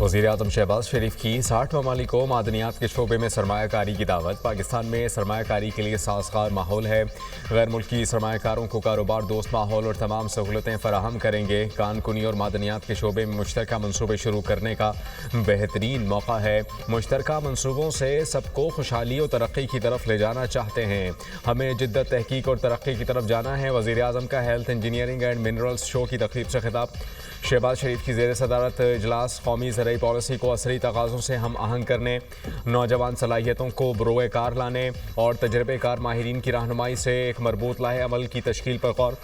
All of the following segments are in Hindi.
वज़ीर-ए-आज़म शहबाज शरीफ की 60 ममालिक को मादनियात के शोबे में सरमायाकारी की दावत। पाकिस्तान में सरमायाकारी के लिए साज़गार माहौल है। गैर मुल्की सरमायाकारों को कारोबार दोस्त माहौल और तमाम सहूलतें फराहम करेंगे। कानकुनी और मादनियात के शोबे में मुश्तरका मनसूबे शुरू करने का बेहतरीन मौका है। मुश्तरका मनसूबों से सबको खुशहाली और तरक्की की तरफ ले जाना चाहते हैं। हमें जिद्दत, तहकीक और तरक्की की तरफ जाना है। वज़ीर-ए-आज़म का health, engineering and minerals show की तकरीब से खिताब। शहबाज शरीफ की ज़ेर सदारत इजलास कौमी ज़राई पॉलिसी को असरी तकाज़ों से हम आहंग करने, नौजवान सलाहियतों को बरोए कार लाने और तजर्बेकार माहिरीन की रहनुमाई से एक मरबूत लाहे अमल की तश्कील पर गौर।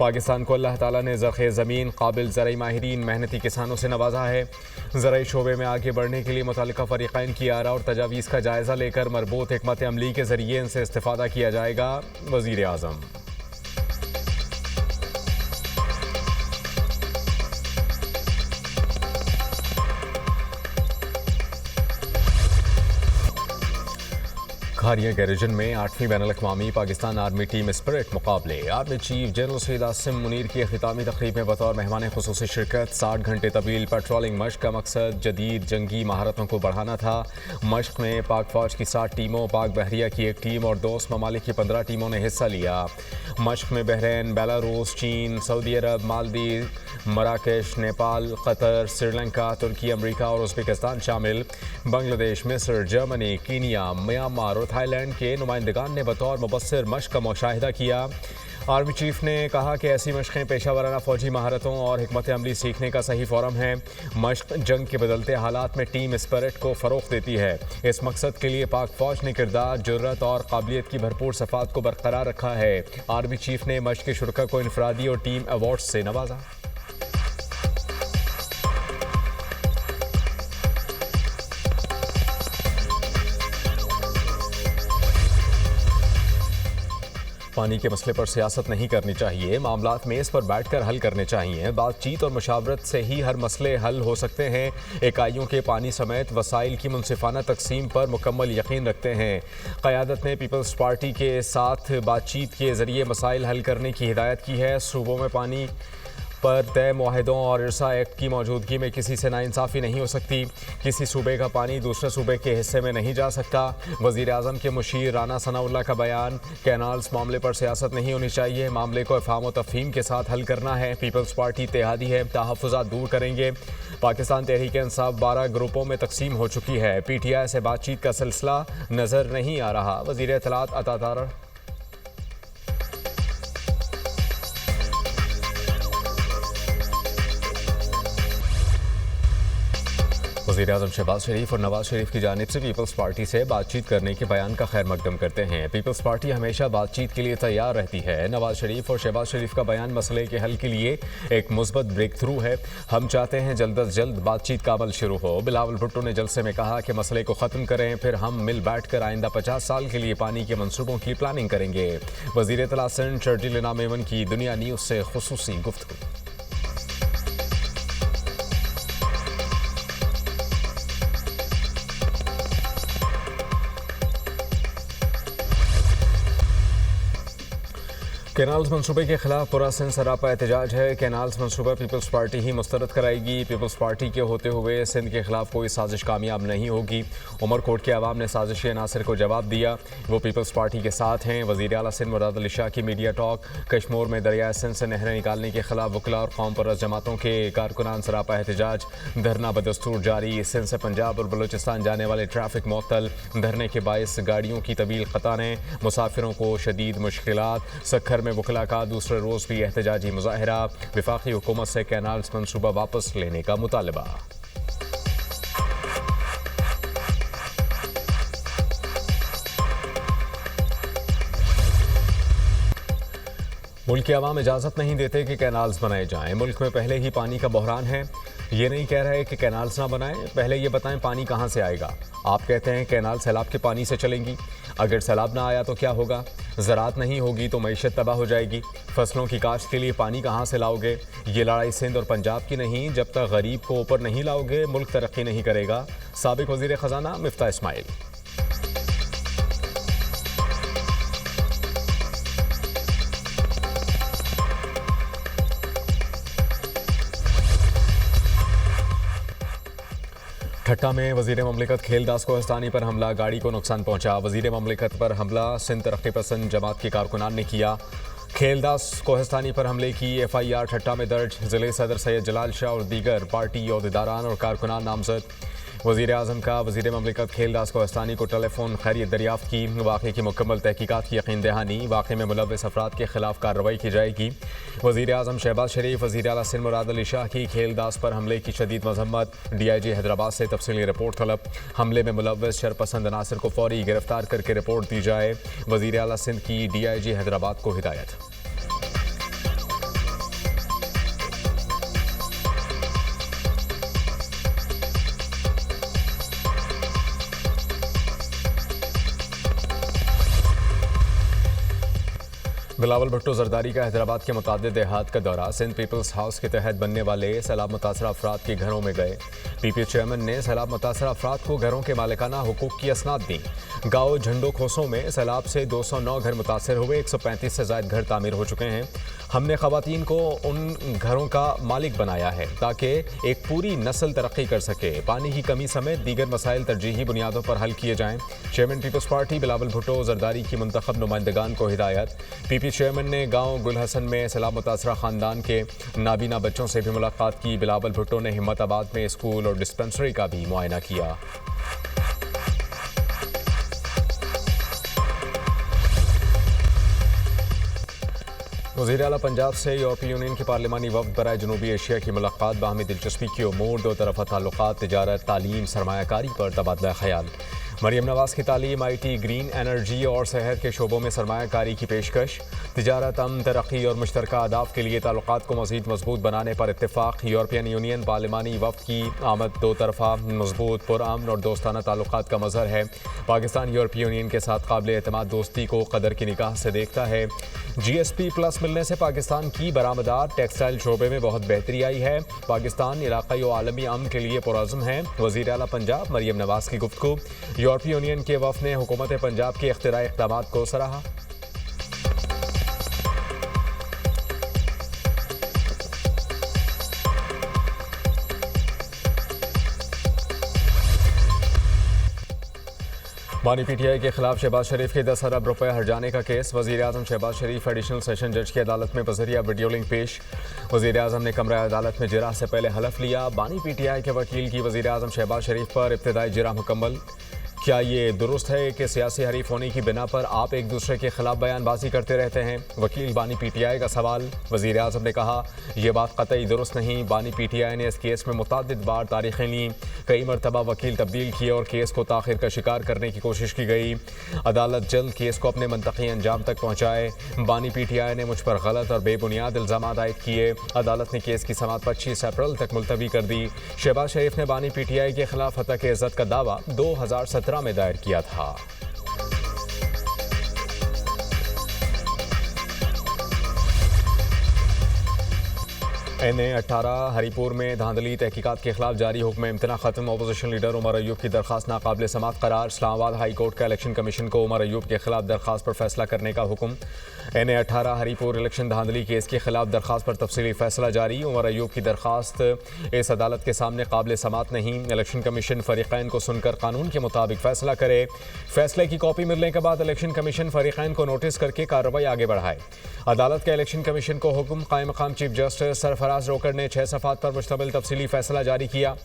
पाकिस्तान को अल्लाह ताला ने ज़रख़े ज़मीन, काबिल ज़राई माहिरीन, मेहनती किसानों से नवाजा है। ज़राई शोबे में आगे बढ़ने के लिए मुतल्लिका फ़रीक़ैन की आरा और तजावीज़ का जायज़ा लेकर मरबूत हिकमत अमली के ज़रिए इनसे इस्तिफ़ादा किया जाएगा। वज़ीर-ए-आज़म। खारिया गैरिजन में 8वीं बैनुल-अक़वामी पाकिस्तान आर्मी टीम स्पिरिट मुकाबले। Army chief general Syed Asim Munir की ख़ितामी तक़रीब में बतौर मेहमान ख़ुसूसी शिरकत। 60 घंटे तवील पेट्रोलिंग मश्क का मकसद जदीद जंगी महारतों को बढ़ाना था। मश्क में पाक फ़ौज की 7 टीमों, पाक बहरिया की 1 टीम और दोस्त ममालिक की 15 टीमों ने हिस्सा लिया। मश्क में बहरीन, बेलारूस, चीन, सऊदी अरब, मालदीव, मराकेश, नेपाल, कतर, श्रीलंका, तुर्की, अमरीका और उज़्बेकिस्तान शामिल। बांग्लादेश, मिस्र, जर्मनी, कीनिया, म्यांमार और थाईलैंड के नुमाइंदगान ने बतौर मुबस्सिर मश्क का मुशाहिदा किया। आर्मी चीफ ने कहा कि ऐसी मशक़ें पेशा वराना फ़ौजी महारतों और हिकमत अमली सीखने का सही फ़ोरम है। मश्क जंग के बदलते हालात में टीम स्पिरिट को फ़रोग़ देती है। इस मकसद के लिए पाक फ़ौज ने किरदार, जुर्रत और काबिलियत की भरपूर सफ़ात को बरकरार रखा है। आर्मी चीफ ने मश्क के शुरका को इनफरादी और टीम अवार्ड से नवाजा। पानी के मसले पर सियासत नहीं करनी चाहिए, मामलात मेज़ पर बैठकर हल करने चाहिए। बातचीत और मुशावरत से ही हर मसले हल हो सकते हैं। इकाइयों के पानी समेत वसाइल की मुनसिफाना तकसीम पर मुकम्मल यकीन रखते हैं। क़यादत ने पीपल्स पार्टी के साथ बातचीत के ज़रिए मसाइल हल करने की हिदायत की है। सूबों में पानी पर तय मुआहदों और इरसा एक्ट की मौजूदगी में किसी से नाइंसाफ़ी नहीं हो सकती। किसी सूबे का पानी दूसरे सूबे के हिस्से में नहीं जा सकता। वज़ीर-ए-आज़म के मुशीर राना सनाउल्लाह का बयान, कैनाल्स मामले पर सियासत नहीं होनी चाहिए, मामले को इफ़हाम व तफ़हीम के साथ हल करना है। पीपल्स पार्टी इत्तेहादी है, तहफ़्फ़ुज़ात दूर करेंगे। पाकिस्तान तहरीक-ए-इंसाफ़ 12 ग्रुपों में तकसीम हो चुकी है। PTI से बातचीत का सिलसिला नज़र नहीं आ रहा। वज़ीर इत्तलात अता तारड़। वज़ीर-ए-आज़म शहबाज शरीफ और नवाज शरीफ की जानिब से पीपल्स पार्टी से बातचीत करने के बयान का खैर मकदम करते हैं। पीपल्स पार्टी हमेशा बातचीत के लिए तैयार रहती है। नवाज शरीफ और शहबाज शरीफ का बयान मसले के हल के लिए एक मुस्बत ब्रेक थ्रू है। हम चाहते हैं जल्द अज जल्द बातचीत का अमल शुरू हो। बिलावल भुट्टो ने जलसे में कहा कि मसले को ख़त्म करें, फिर हम मिल बैठ कर आइंदा 50 साल के लिए पानी के मनसूबों की प्लानिंग करेंगे। वज़ीर इत्तलात सिंध शर्जील इनाम एवन की दुनिया न्यूज़ से खुसूसी गुफ्तगू। कैनाल्स मनसूबे के खिलाफ पूरा सिंध सरापा एहतजाज है। कैनाल्स मनसूबा पीपल्स पार्टी ही मुस्तरद कराएगी। पीपल्स पार्टी के होते हुए सिंध के खिलाफ कोई साजिश कामयाब नहीं होगी। उमरकोट के अवाम ने साजिशी अनासर को जवाब दिया, वो पीपल्स पार्टी के साथ हैं। वज़ीर आला सिंध मुराद अली शाह की मीडिया टॉक। कश्मीर में दरिया सिंध से नहरें निकालने के खिलाफ वकला और कौम परस्त जमातों के कारकुनान सरापा एहतजाज। धरना बदस्तूर जारी। सिंध से पंजाब और बलूचिस्तान जाने वाले ट्रैफिक मुअत्तल। धरने के बायस गाड़ियों की तवील कतारें, मुसाफिरों को शदीद मुश्किलात। सखर में वकला का दूसरे रोज़ भी एहतजाजी मुजाहिरा। विफाकी हुकूमत से कैनाल्स मनसूबा वापस लेने का मुतालबा। मुल्क के अवाम इजाज़त नहीं देते कि कैनाल्स बनाए जाएं। मुल्क में पहले ही पानी का बहरान है। ये नहीं कह रहे कि कैनाल्स ना बनाएं, पहले ये बताएं पानी कहाँ से आएगा। आप कहते हैं कैनाल सैलाब के पानी से चलेंगी, अगर सैलाब ना आया तो क्या होगा? ज़राअत नहीं होगी तो मईशत तबाह हो जाएगी। फसलों की काश्त के लिए पानी कहाँ से लाओगे? ये लड़ाई सिंध और पंजाब की नहीं, जब तक गरीब को ऊपर नहीं लाओगे मुल्क तरक्की नहीं करेगा। साबिक वज़ीर ख़जाना मिफ्ता इस्माइल। ठट्टा में वजीर ममलिकत खेलदास कोहिस्तानी पर हमला, गाड़ी को नुकसान पहुंचा। वजीर ममलिकत पर हमला सिंध तरक्की पसंद जमात के कारकुनान ने किया। खेलदास कोहिस्तानी पर हमले की FIR ठट्टा में दर्ज। जिले सदर सैयद जलाल शाह और दीगर पार्टी ओहदेदारान और कारकुनान नामजद। वजीर आज़म का वजीर ममलिकत खेलदास कोहिस्तानी को टेलीफोन खैरियत दरियाफ्त की। वाक़े की मुकम्मल तहकीकात की यकीन दहानी। वाक़े में मुलव्वस अफराद के खिलाफ कार्रवाई की जाएगी। वजीर आज़म शहबाज शरीफ, वजीर आला सिंध मुराद अली शाह की खेलदास पर हमले की शदीद मजम्मत। DIG हैदराबाद से तफसीली रिपोर्ट तलब। हमले में मुलव्वस शरपसंद अनासर को फौरी गिरफ्तार करके रिपोर्ट दी जाए। वजीर आला सिंध की DIG हैदराबाद को हिदायत। बिलावल भुट्टो जरदारी का हैदराबाद के मुतादिद देहात का दौरा। सिंध पीपल्स हाउस के तहत बनने वाले सैलाब मुतासर अफराद के घरों में गए। PP चेयरमैन ने सैलाब मुतासर अफराद को घरों के मालिकाना हुकूक की असनाद दी। गाँव झंडो खोसों में सैलाब से 209 घर मुतासर हुए। 135 से ज़ायद घर तामीर हो चुके हैं। हमने ख़वातीन को उन घरों का मालिक बनाया है ताकि एक पूरी नस्ल तरक्की कर सके। पानी की कमी समेत दीगर मसाइल तरजीही बुनियादों पर हल किए जाएँ। चेयरमैन पीपल्स पार्टी बिलावल भुट्टो जरदारी की मुंतखब नुमाइंदगान को हिदायत। PP चेयरमैन ने गांव गुलहसन में सैलाब मुतासरा खानदान के नाबीना बच्चों से भी मुलाकात की। बिलावल भुट्टो ने हिम्मताबाद में स्कूल और डिस्पेंसरी का भी मुआयना किया। वज़ीर आला पंजाब से यूरोपीय यूनियन के पार्लिमानी वफ़द बराए जनूबी एशिया की मुलाकात। बाहमी दिलचस्पी की उमूर, दो तरफ़ा ताल्लुकात, तिजारत, तालीम, सरमायाकारी पर तबादला ख्याल। मरियम नवाज की तालीम, IT, ग्रीन एनर्जी और सेहत के शोबों में सरमायाकारी की पेशकश। तिजारत, अमन, तरक्की और मुश्तरका अहदाफ के लिए ताल्लुकात को मज़ीद मजबूत बनाने पर इत्तेफाक। यूरोपियन यूनियन पार्लिमानी वफ़द की आमद दो तरफ़ा मजबूत, पुरअमन और दोस्ताना ताल्लुकात का मज़हर है। पाकिस्तान यूरोपीय यूनियन के साथ काबिल एतमाद दोस्ती को कदर की निगाह से देखता है। GSP प्लस मिलने से पाकिस्तान की बरामदात टेक्सटाइल शोबे में बहुत बेहतरी आई है। पाकिस्तान इलाक़ाई और आलमी अमन के लिए पुरअज़्म है। वज़ीर आला पंजाब मरियम नवाज की गुफ्तगू। यूरोपीय यूनियन के वफ़द ने हुकूमत पंजाब के इख्तिराई इक़दामात को सराहा। बानी PTI के खिलाफ शहबाज शरीफ के 10 अरब रुपए हर्जाने का केस। वज़ीर आज़म शहबाज शरीफ एडिशनल सेशन जज की अदालत में बज़रिया वीडियो लिंक पेश। वज़ीर आज़म ने कमरा अदालत में जिरा से पहले हलफ लिया। बानी PTI के वकील की वज़ीर आज़म शहबाज शरीफ पर इब्तिदाई जिरा मुकम्मल। क्या ये दुरुस्त है कि सियासी हरीफ होने की बिना पर आप एक दूसरे के खिलाफ बयानबाजी करते रहते हैं? वकील बानी PTI का सवाल। वज़ीर आज़म ने कहा यह बात कतई दुरुस्त नहीं। बानी PTI ने इस केस में मुतअद्दिद बार तारीखें लीं। कई मरतबा वकील तब्दील किए और केस को ताख़िर का शिकार करने की कोशिश की गई। अदालत जल्द केस को अपने मंतकी अंजाम तक पहुँचाए। बानी PTI ने मुझ पर गलत और बेबुनियाद इल्ज़ामात आयद किए। अदालत ने केस की समाअत 25 अप्रैल तक मुलतवी कर दी। शहबाज शरीफ ने बानी PTI के खिलाफ हत्या के इज़्ज़त का दावा 2017 में दायर किया था। NA-18 हरीपुर में धांधली तहकीकात के खिलाफ जारी हुक्म इम्तना खत्म। अपोजिशन लीडर उमर अयूब की दरखास्त नाकाबिल समात करार। इस्लामाबाद हाई कोर्ट का इलेक्शन कमीशन को उमर अयूब के खिलाफ दरखास्त पर फैसला करने का हुक्म। NA-18 हरीपुर इलेक्शन धांधली केस के खिलाफ दरखास्त पर तफसीली फैसला जारी। उमर अयूब की दरखास्त इस अदालत के सामने काबिल समात नहीं। इलेक्शन कमीशन फरीकैन को सुनकर कानून के मुताबिक फैसला करे। फैसले की कॉपी मिलने के बाद इलेक्शन कमीशन फरीकैन को नोटिस करके कार्रवाई आगे बढ़ाए। अदालत का इलेक्शन कमीशन को हुक्म। कायम मकाम चीफ जस्टिस सरफराज रोकर ने 6 सफ़ात पर मुश्तमिल तफसीली फैसला जारी किया।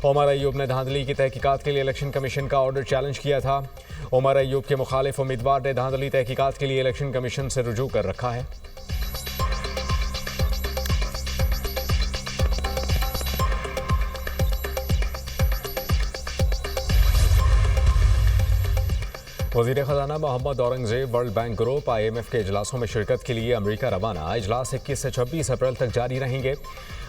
उमर अयूब ने धांधली की तहकीकात के लिए इलेक्शन कमीशन का ऑर्डर चैलेंज किया था। उमर अयूब के मुखालिफ उम्मीदवार ने धांधली तहकीकात के लिए इलेक्शन कमीशन से रुजू कर रखा है। वज़ीर ख़जाना Mohammad Aurangzeb World Bank Group IMF के इजलासों में शिरकत के लिए अमरीका रवाना। इजलास 21 से 26 अप्रैल तक जारी रहेंगे।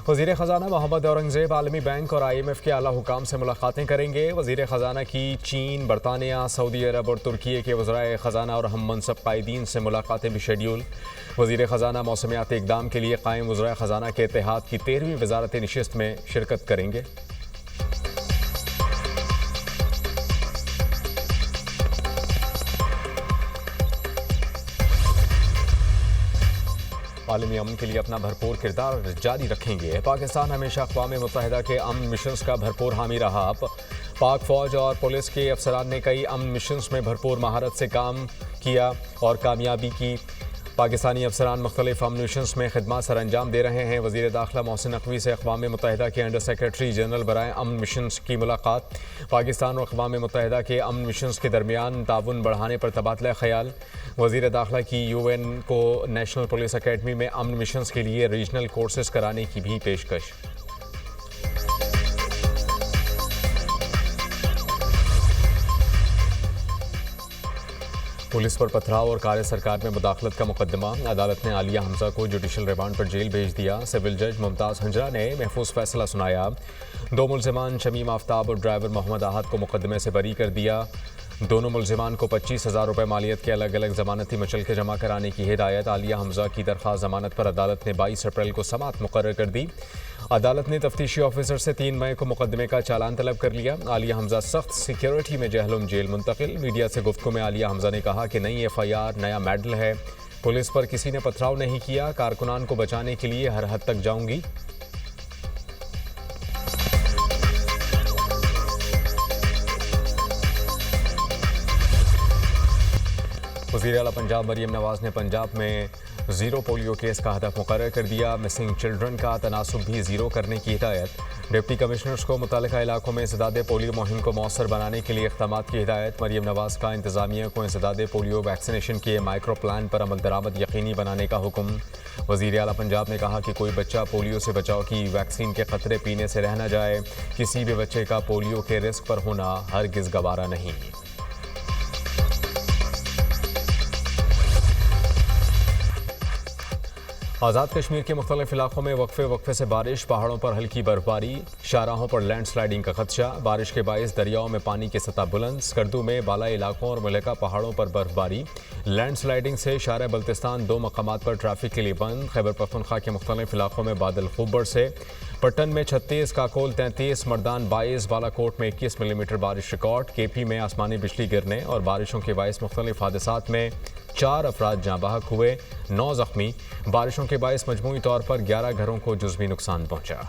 वज़ीर ख़जाना मोहम्मद औरंगज़ेब आलमी बैंक और IMF के आला हुकाम से मुलाकातें करेंगे। वज़ीर ख़जाना की चीन, बरतानिया, सऊदी अरब और तुर्की के वज़राए ख़जाना और हम मनसब कायदीन से मुलाकातें भी शेड्यूल। वज़ीर ख़जाना मौसमियाती इक़दाम के लिए कायम वज़राए ख़जाना के इत्तेहाद की 13वीं वज़ारती नशिस्त में शिरकत करेंगे। आलमी अमन के लिए अपना भरपूर किरदार जारी रखेंगे। पाकिस्तान हमेशा अक़वाम मुत्तहिदा के अमन मिशंस का भरपूर हामी रहा। पाक फौज और पुलिस के अफसरान ने कई अमन मिशंस में भरपूर महारत से काम किया और कामयाबी की। पाकिस्तानी अफसरान मुख्तलिफ अमन मिशंस में खिदमत सर अंजाम दे रहे हैं। वज़ीर दाखिला मोहसिन नकवी से अक़वाम मुत्तहिदा के अंडर सेक्रेटरी जनरल बराए अमन मिशंस की मुलाकात। पाकिस्तान और अक़वाम मुत्तहिदा के अमन मिशंस के दरमियान ताउन बढ़ाने पर तबादला ख्याल। वज़ीर दाखिला की UN को नेशनल पुलिस अकेडमी में अमन मिशंस के लिए रीजनल कोर्सेज कराने की भी पेशकश। पुलिस पर पथराव और कार्य सरकार में मुदाखलत का मुकदमा। अदालत ने आलिया हमजा को जुडिशल रिमांड पर जेल भेज दिया। सिविल जज मुमताज़ हंजरा ने महफूज फैसला सुनाया। 2 मुल्ज़िमान शमीम आफ्ताब और ड्राइवर मोहम्मद आहद को मुकदमे से बरी कर दिया। दोनों मुल्ज़िमान को 25,000 रुपये मालियत के अलग अलग ज़मानती मुचलके जमा कराने की हिदायत। आलिया हमजा की दरख्वास्त ज़मानत पर अदालत ने 22 अप्रैल को समाअत मुकर्रर कर दी। अदालत ने तफ्तीशी ऑफिसर से 3 मई को मुकदमे का चालान तलब कर लिया। आलिया हमजा सख्त सिक्योरिटी में जहलुम जेल मुंतकिल। मीडिया से गुफ्तगू में आलिया हमजा ने कहा कि नई FIR नया मेडल है। पुलिस पर किसी ने पथराव नहीं किया। कारकुनान को बचाने के लिए हर हद तक जाऊंगी। वज़ीर आला पंजाब मरियम नवाज ने पंजाब में ज़ीरो पोलियो केस का हदफ मुकर्रर कर दिया। मिसिंग चिल्ड्रन का तनासुब भी ज़ीरो करने की हिदायत। डिप्टी कमिश्नर्स को मुतल्लिका इलाकों में इंसदादे पोलियो मुहिम को मौसर बनाने के लिए इक़दाम की हिदायत। मरियम नवाज का इंतज़ामिया को इंसदादे पोलियो वैक्सीनेशन के माइक्रो प्लान पर अमल दरामद यकीनी बनाने का हुक्म। वज़ीर आला पंजाब ने कहा कि कोई बच्चा पोलियो से बचाव की वैक्सीन के ख़तरे पीने से रह न जाए। किसी भी बच्चे का पोलियो के रिस्क पर होना हरगिज़ गवारा नहीं। आज़ाद कश्मीर के मुख्तलिफ इलाकों में वक्फे से बारिश। पहाड़ों पर हल्की बर्फबारी। शाहराहों पर लैंड स्लाइडिंग का खदशा। बारिश के बायस दरियाओं में पानी की सतह बुलंद। स्कर्दू में बालाई इलाकों और मुल्का पहाड़ों पर बर्फबारी। लैंड स्लाइडिंग से शार बल्तिस्तान 2 मकामात पर ट्रैफिक के लिए बंद। खैबर पख्तूनख्वा के मुख्तलिफ इलाकों में बादल खूब बरसे। पट्टन में 36, काकोल 33, मर्दान 22, बालाकोट में 21 मिलीमीटर बारिश रिकॉर्ड। KP में आसमानी बिजली गिरने और बारिशों के बायस मुख्तलिफ हादसात में 4 अफराद जाँ बहक हुए, 9 ज़ख्मी। बारिशों के बायस मजमूई तौर पर 11 घरों को जुज़वी नुकसान पहुँचा।